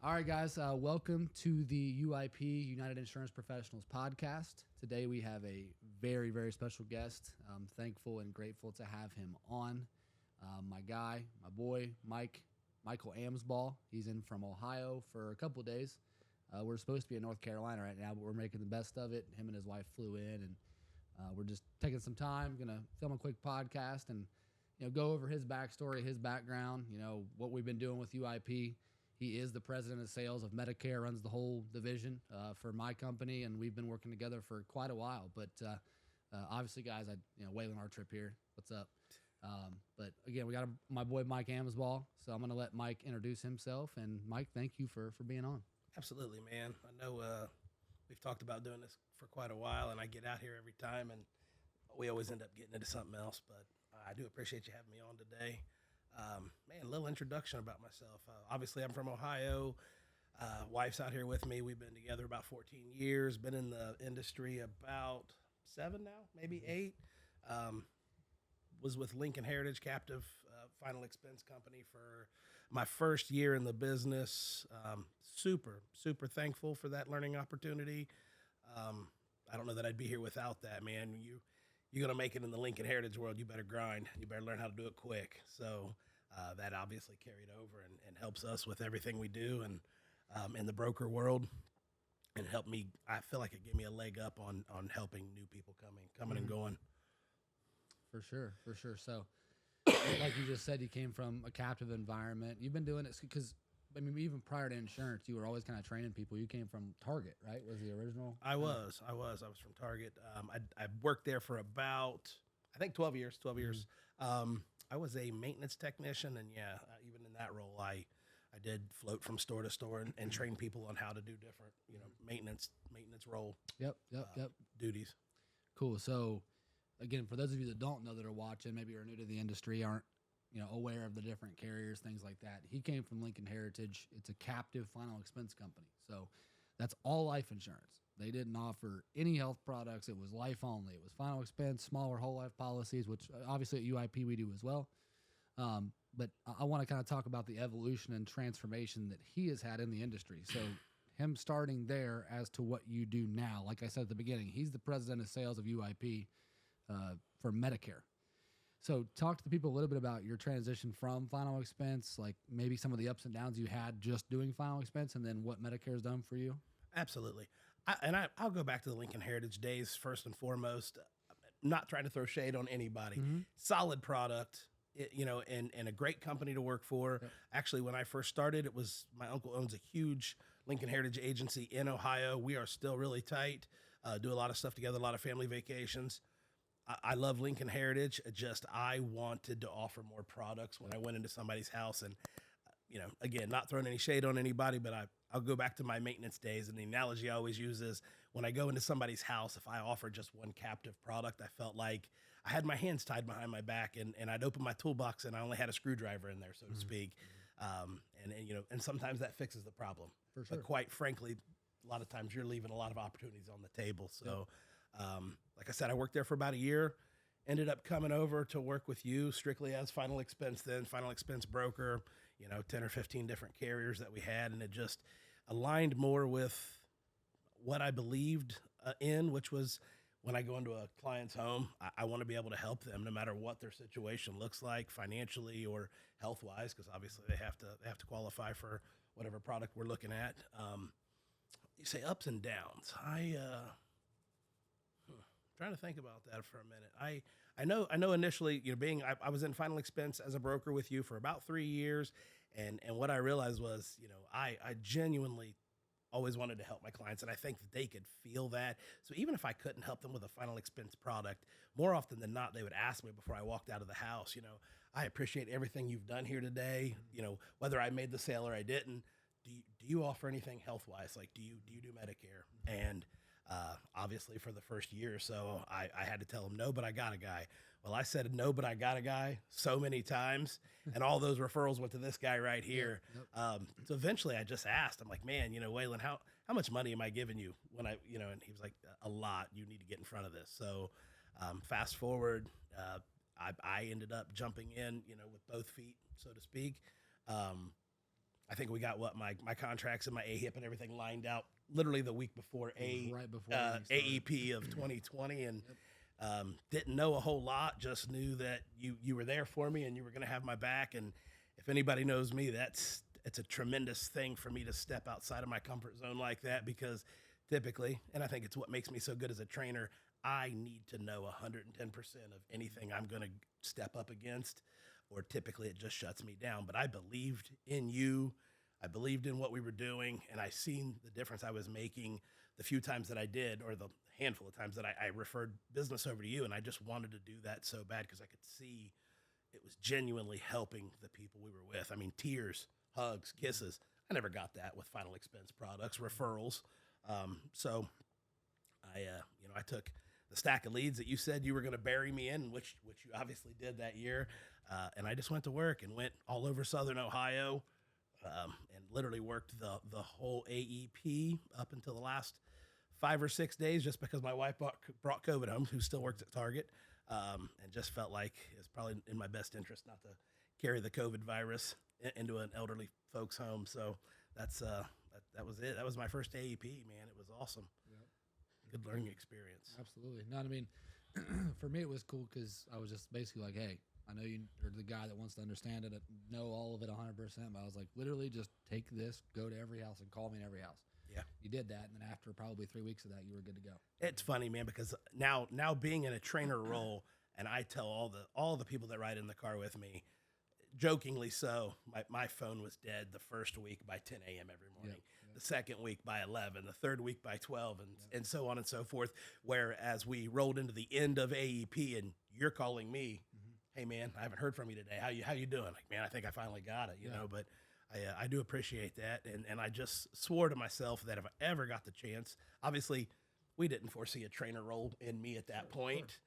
All right, guys, welcome to the UIP United Insurance Professionals podcast. Today we have a very, very special guest. I'm thankful and grateful to have him on. My guy, my boy, Michael Amsbaugh. He's in from Ohio for a couple of days. We're supposed to be in North Carolina right now, but we're making the best of it. Him and his wife flew in, and we're just taking some time, going to film a quick podcast and go over his backstory, his background, what we've been doing with UIP. He is the president of sales of Medicare, runs the whole division for my company, and we've been working together for quite a while. But obviously, guys, Waylon Artrip here. What's up? But again, we got my boy Mike Amsbaugh, so I'm going to let Mike introduce himself. And Mike, thank you for being on. Absolutely, man. I know we've talked about doing this for quite a while, and I get out here every time, and we always end up getting into something else. But I do appreciate you having me on today. Man, a little introduction about myself. Obviously, I'm from Ohio. Wife's out here with me. We've been together about 14 years, been in the industry about 7 now, maybe 8. Was with Lincoln Heritage Captive Final Expense Company for my first year in the business. Super thankful for that learning opportunity. I don't know that I'd be here without that, man. You're going to make it in the Lincoln Heritage world, you better grind. You better learn how to do it quick. So that obviously carried over and helps us with everything we do and in the broker world, and helped me. I feel like it gave me a leg up on helping new people coming and going. For sure. So like you just said, you came from a captive environment. You've been doing it because, even prior to insurance, you were always kind of training people. You came from Target, right? Was the original? I was from Target. I worked there for about, I think 12 years. I was a maintenance technician, and even in that role, I did float from store to store and train people on how to do different, maintenance role. Yep. Duties. Cool. So again, for those of you that don't know, that are watching, maybe are new to the industry, aren't aware of the different carriers, things like that. He came from Lincoln Heritage. It's a captive final expense company. So that's all life insurance. They didn't offer any health products. It was life only. It was final expense, smaller whole life policies, which obviously at UIP we do as well. But I want to kind of talk about the evolution and transformation that he has had in the industry. So him starting there as to what you do now, like I said at the beginning, he's the president of sales of UIP for Medicare. So talk to the people a little bit about your transition from final expense, like maybe some of the ups and downs you had just doing final expense, and then what Medicare has done for you. Absolutely. I'll go back to the Lincoln Heritage days first and foremost. Not trying to throw shade on anybody. Mm-hmm. Solid product, and a great company to work for. Yep. Actually, when I first started, it was my uncle owns a huge Lincoln Heritage agency in Ohio. We are still really tight, do a lot of stuff together, a lot of family vacations. I love Lincoln Heritage. I wanted to offer more products when I went into somebody's house. And, again, not throwing any shade on anybody, but I'll go back to my maintenance days. And the analogy I always use is when I go into somebody's house, if I offer just one captive product, I felt like I had my hands tied behind my back and I'd open my toolbox and I only had a screwdriver in there, so to speak. And sometimes that fixes the problem. For sure. But quite frankly, a lot of times you're leaving a lot of opportunities on the table. So, like I said, I worked there for about a year, ended up coming over to work with you strictly as final expense broker, 10 or 15 different carriers that we had. And it just aligned more with what I believed in, which was when I go into a client's home, I want to be able to help them no matter what their situation looks like financially or health wise, because obviously they have to qualify for whatever product we're looking at. You say ups and downs. Trying to think about that for a minute. I know initially, I was in final expense as a broker with you for about 3 years. And what I realized was, I genuinely always wanted to help my clients. And I think that they could feel that. So even if I couldn't help them with a final expense product, more often than not, they would ask me before I walked out of the house, I appreciate everything you've done here today. Whether I made the sale or I didn't, do you offer anything health-wise? Like, do you do Medicare? And obviously for the first year or so, I had to tell him no, but I got a guy. Well, I said no, but I got a guy so many times, and all those referrals went to this guy right here. Yep. So eventually I just asked, I'm like, man, Waylon, how much money am I giving you when and he was like, a lot. You need to get in front of this. So fast forward, I ended up jumping in, with both feet, so to speak. I think we got my contracts and my AHIP and everything lined out literally the week before right before AEP of 2020, and didn't know a whole lot. Just knew that you were there for me and you were going to have my back. And if anybody knows me, it's a tremendous thing for me to step outside of my comfort zone like that, because typically, and I think it's what makes me so good as a trainer, I need to know 110% of anything I'm going to step up against, or typically it just shuts me down. But I believed in you. I believed in what we were doing, and I seen the difference I was making the few times that I did, or the handful of times that I referred business over to you, and I just wanted to do that so bad because I could see it was genuinely helping the people we were with. I mean, tears, hugs, kisses. I never got that with Final Expense products, referrals. So I took the stack of leads that you said you were going to bury me in, which you obviously did that year. And I just went to work and went all over Southern Ohio, and literally worked the whole AEP up until the last 5 or 6 days, just because my wife brought COVID home, who still works at Target, and just felt like it's probably in my best interest not to carry the COVID virus into an elderly folks home. So that was it. That was my first AEP, man. It was awesome. Good learning experience. Absolutely. No, I mean, for me, it was cool because I was just basically like, hey, I know you're the guy that wants to understand it, know all of it 100%, but I was like, literally just take this, go to every house and call me in every house. Yeah. You did that, and then after probably 3 weeks of that, you were good to go. It's funny, man, because now being in a trainer role, and I tell all the people that ride in the car with me, jokingly so, my phone was dead the first week by 10 a.m. every morning. The second week by 11, the third week by 12, and so on and so forth. Whereas we rolled into the end of AEP and you're calling me, hey man, I haven't heard from you today. How you doing? Like, man, I think I finally got it, you know, but I do appreciate that. And I just swore to myself that if I ever got the chance, obviously we didn't foresee a trainer role in me at that point.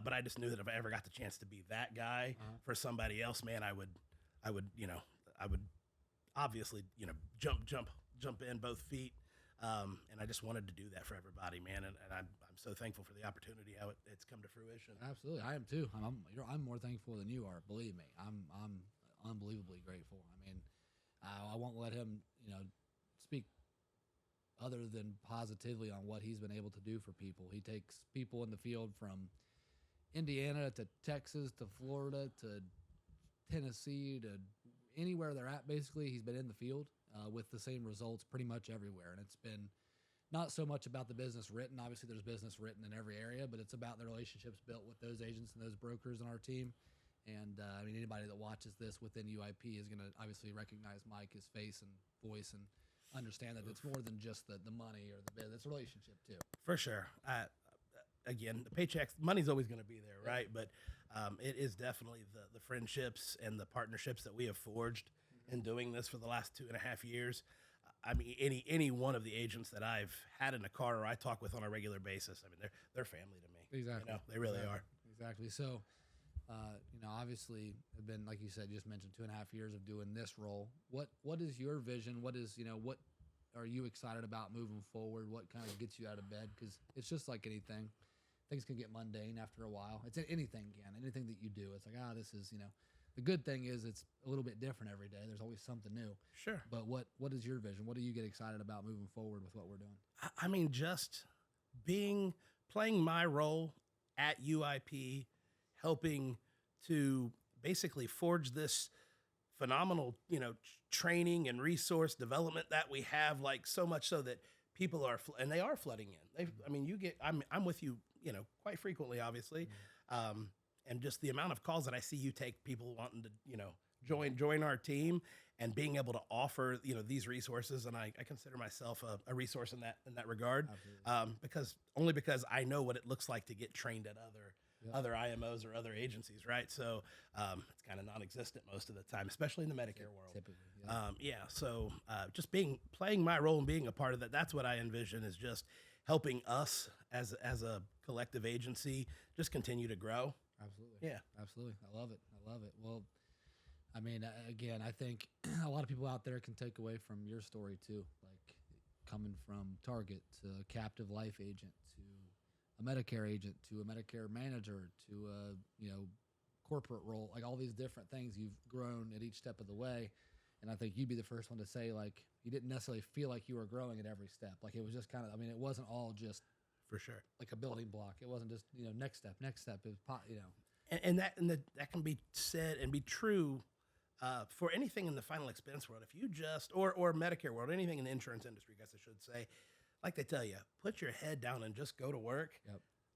But I just knew that if I ever got the chance to be that guy for somebody else, man, I would obviously, jump in both feet. And I just wanted to do that for everybody, man. And I'm so thankful for the opportunity, how it's come to fruition. Absolutely. I am too. I'm more thankful than you are. Believe me, I'm unbelievably grateful. I mean, I won't let him, speak other than positively on what he's been able to do for people. He takes people in the field from Indiana to Texas to Florida to Tennessee to anywhere they're at. Basically, he's been in the field with the same results pretty much everywhere. And it's been not so much about the business written. Obviously, there's business written in every area, but it's about the relationships built with those agents and those brokers on our team. And I mean, anybody that watches this within UIP is going to obviously recognize Mike, his face and voice, and understand that it's more than just the money or the business. It's a relationship too. For sure. Again, the paychecks, money's always going to be there, right? But it is definitely the friendships and the partnerships that we have forged in doing this for the last 2.5 years. I mean, any one of the agents that I've had in a car or I talk with on a regular basis, I mean, they're family to me. Exactly. They really are. Exactly. So, obviously, it's been, like you said, you just mentioned 2.5 years of doing this role. What is your vision? What are you excited about moving forward? What kind of gets you out of bed? Because it's just like anything. Things can get mundane after a while. It's anything that you do. It's like, this is, the good thing is it's a little bit different every day. There's always something new. Sure. But what is your vision? What do you get excited about moving forward with what we're doing? I mean, just playing my role at UIP, helping to basically forge this phenomenal, training and resource development that we have, like so much so that people are, and they are flooding in. I'm with you, quite frequently, obviously. And just the amount of calls that I see you take, people wanting to, join our team and being able to offer, these resources. And I consider myself a resource in that regard, because I know what it looks like to get trained at other IMOs or other agencies, right? So it's kind of non-existent most of the time, especially in the Medicare world. Typically, So just playing my role and being a part of that, that's what I envision, is just helping us as a collective agency just continue to grow. Absolutely. Yeah. Absolutely. I love it. Well, I mean, again, I think a lot of people out there can take away from your story too, like coming from Target to a captive life agent to a Medicare agent to a Medicare manager to a corporate role, like all these different things you've grown at each step of the way. And I think you'd be the first one to say, like, you didn't necessarily feel like you were growing at every step. Like, it was just kind of, I mean, it wasn't all just For sure. like a building block. It wasn't just, next step. It was, That can be said and be true for anything in the final expense world. If you just, or Medicare world, anything in the insurance industry, I guess I should say, like they tell you, put your head down and just go to work.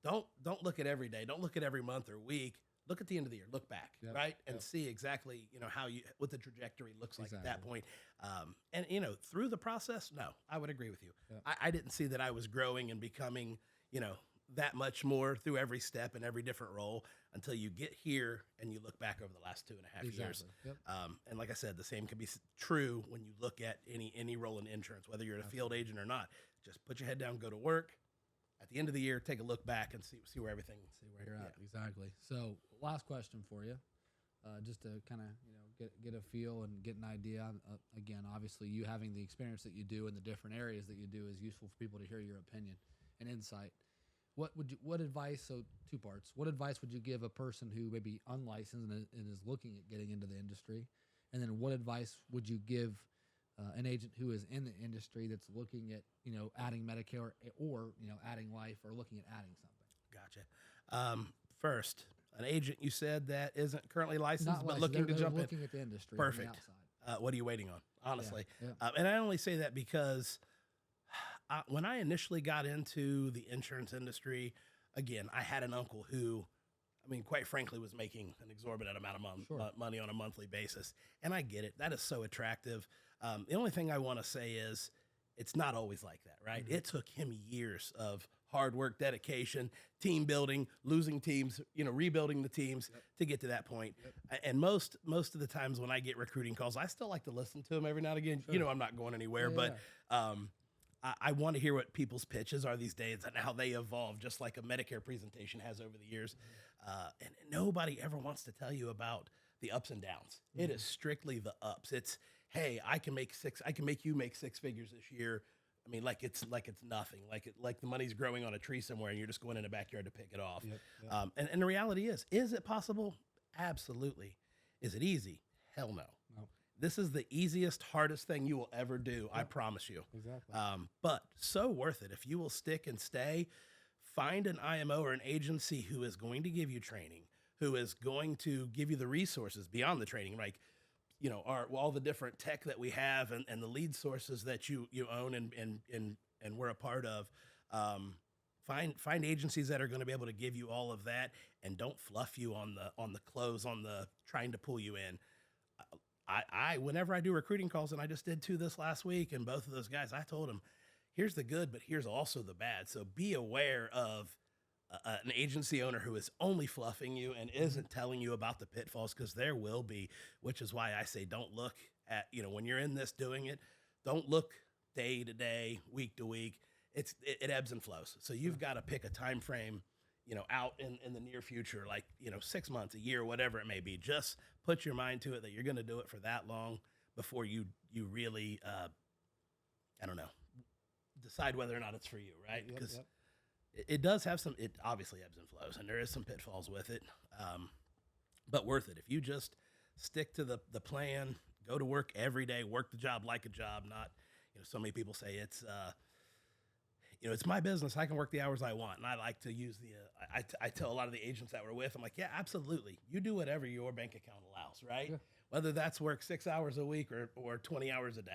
Yep. Don't look at every day. Don't look at every month or week. Look at the end of the year. Look back, Yep. right, and Yep. see exactly what the trajectory looks like Exactly. at that point. And through the process, no, I would agree with you. Yep. I didn't see that I was growing and becoming that much more through every step and every different role until you get here and you look back over the last 2.5 years. Yep. And like I said, the same can be true when you look at any role in insurance, whether you're a field agent or not. Just put your head down, go to work. At the end of the year, take a look back and see where everything. See where you're at. Exactly. So last question for you, just to kind of get a feel and get an idea. Again, obviously, you having the experience that you do in the different areas that you do is useful for people to hear your opinion and insight. What advice? So 2 parts. What advice would you give a person who may be unlicensed and is looking at getting into the industry? And then what advice would you give an agent who is in the industry that's looking at adding Medicare or adding life or looking at adding something? Gotcha. First, an agent you said that isn't currently licensed Not but licensed, looking to they're jump in. looking at the industry. On the Perfect. outside. What are you waiting on? Honestly, Yeah. and I only say that because when I initially got into the insurance industry, again, I had an uncle who, I mean, quite frankly, was making an exorbitant amount of money on a monthly basis. And I get it. That is so attractive. The only thing I want to say is it's not always like that, right? Mm-hmm. It took him years of hard work, dedication, team building, losing teams, rebuilding the teams to get to that point. And most of the times when I get recruiting calls, I still like to listen to them every now and again. Sure. I'm not going anywhere, but I want to hear what people's pitches are these days and how they evolve, just like a Medicare presentation has over the years. And nobody ever wants to tell you about the ups and downs. Mm-hmm. It is strictly the ups. It's, hey, I can make you make 6 figures this year. I mean, like it's nothing. Like the money's growing on a tree somewhere, and you're just going in the backyard to pick it off. Yep. And the reality is it possible? Absolutely. Is it easy? Hell no. This is the easiest, hardest thing you will ever do. I promise you. Exactly. But so worth it. If you will stick and stay, find an IMO or an agency who is going to give you training, who is going to give you the resources beyond the training, like, all the different tech that we have and the lead sources that you own and we're a part of. Find agencies that are going to be able to give you all of that and don't fluff you on the close, on the trying to pull you in. I whenever I do recruiting calls, and I just did 2 this last week, and both of those guys, I told them, here's the good, but here's also the bad. So be aware of an agency owner who is only fluffing you and isn't telling you about the pitfalls, because there will be, which is why I say don't look at, when you're in this doing it, don't look day to day, week to week. It ebbs and flows. So you've got to pick a time frame, out in the near future, like, 6 months, a year, whatever it may be. Just put your mind to it that you're going to do it for that long before you really, decide whether or not it's for you, right? Because it does have it obviously ebbs and flows, and there is some pitfalls with it, but worth it. If you just stick to the plan, go to work every day, work the job like a job, not, so many people say it's, it's my business. I can work the hours I want. And I like to use I tell a lot of the agents that we're with, I'm like, yeah, absolutely. You do whatever your bank account allows, right? Yeah. Whether that's work 6 hours a week or 20 hours a day.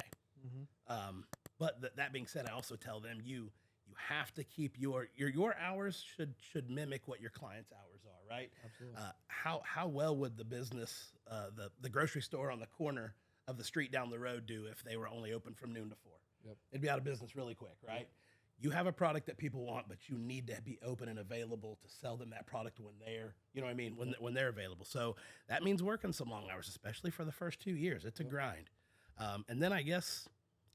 Mm-hmm. But that being said, I also tell them you have to keep your hours should mimic what your client's hours are, right? Absolutely. How well would the business, the grocery store on the corner of the street down the road do if they were only open from noon to 4? Yep. It'd be out of business really quick, right? Yep. You have a product that people want, but you need to be open and available to sell them that product when they're, when they're available. So that means working some long hours, especially for the first 2 years. It's a grind. And then I guess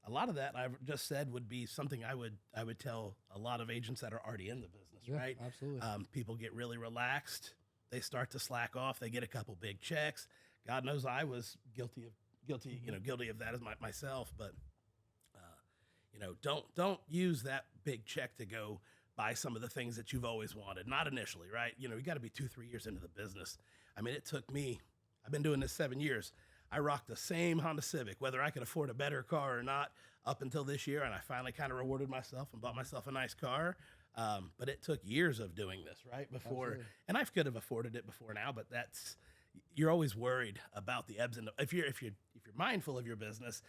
a lot of that I've just said would be something I would tell a lot of agents that are already in the business, right? Absolutely. People get really relaxed. They start to slack off. They get a couple big checks. God knows I was guilty of that as myself, but don't use that big check to go buy some of the things that you've always wanted. Not initially, right? You got to be 2-3 years into the business. I mean, it took me, I've been doing this 7 years. I rocked the same Honda Civic, whether I could afford a better car or not, up until this year. And I finally kind of rewarded myself and bought myself a nice car. But it took years of doing this, right? Before, Absolutely. and I could have afforded it before now, but you're always worried about the ebbs and if you're mindful of your business,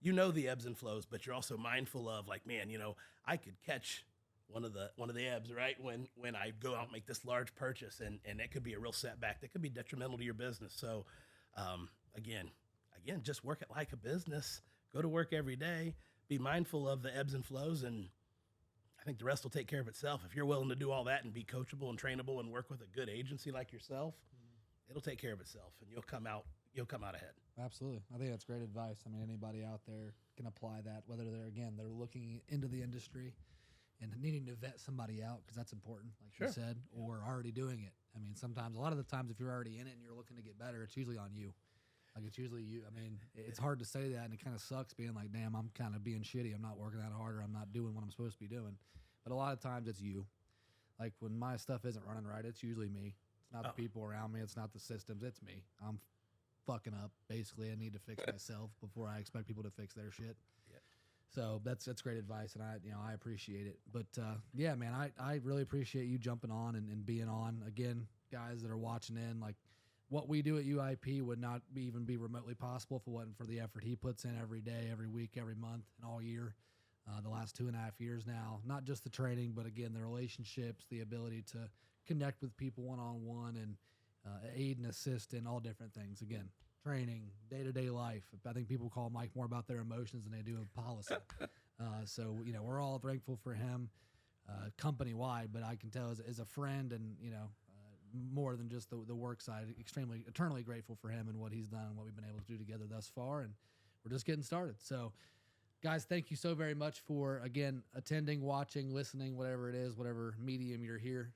you know the ebbs and flows, but you're also mindful of like, man, I could catch one of the ebbs, right? When I go out and make this large purchase, and it could be a real setback that could be detrimental to your business. So, again, just work it like a business. Go to work every day. Be mindful of the ebbs and flows, and I think the rest will take care of itself. If you're willing to do all that and be coachable and trainable and work with a good agency like yourself, it'll take care of itself, and you'll come out ahead. Absolutely. I think that's great advice. I mean, anybody out there can apply that, whether they're looking into the industry and needing to vet somebody out, because that's important, like Sure. you said, or already doing it. I mean, a lot of the times, if you're already in it and you're looking to get better, it's usually on you. Like, it's usually you. I mean, it's hard to say that, and it kind of sucks being like, damn, I'm kind of being shitty. I'm not working that hard, or I'm not doing what I'm supposed to be doing. But a lot of times it's you. Like, when my stuff isn't running right, it's usually me. It's not the people around me. It's not the systems. It's me. I'm fucking up. Basically, I need to fix myself before I expect people to fix their shit. Yeah. So that's great advice, and I appreciate it. But yeah, man, I really appreciate you jumping on and being on. Again, guys that are watching in, like, what we do at UIP would not even be remotely possible if it wasn't for the effort he puts in every day, every week, every month, and all year. The last 2.5 years now, not just the training, but again, the relationships, the ability to connect with people one-on-one, and aid and assist in all different things. Again, training, day-to-day life. I think people call Mike more about their emotions than they do of policy. So, we're all thankful for him company-wide, but I can tell as a friend and, more than just the work side, eternally grateful for him and what he's done and what we've been able to do together thus far. And we're just getting started. So, guys, thank you so very much for, again, attending, watching, listening, whatever it is, whatever medium you're here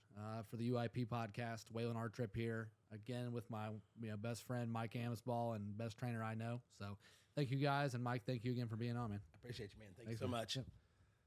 for the UIP podcast. Waylon Artrip here, again, with my best friend, Mike Amsbaugh, and best trainer I know. So thank you, guys. And, Mike, thank you again for being on, man. I appreciate you, man. Thank you Thanks, so man. much. Yep.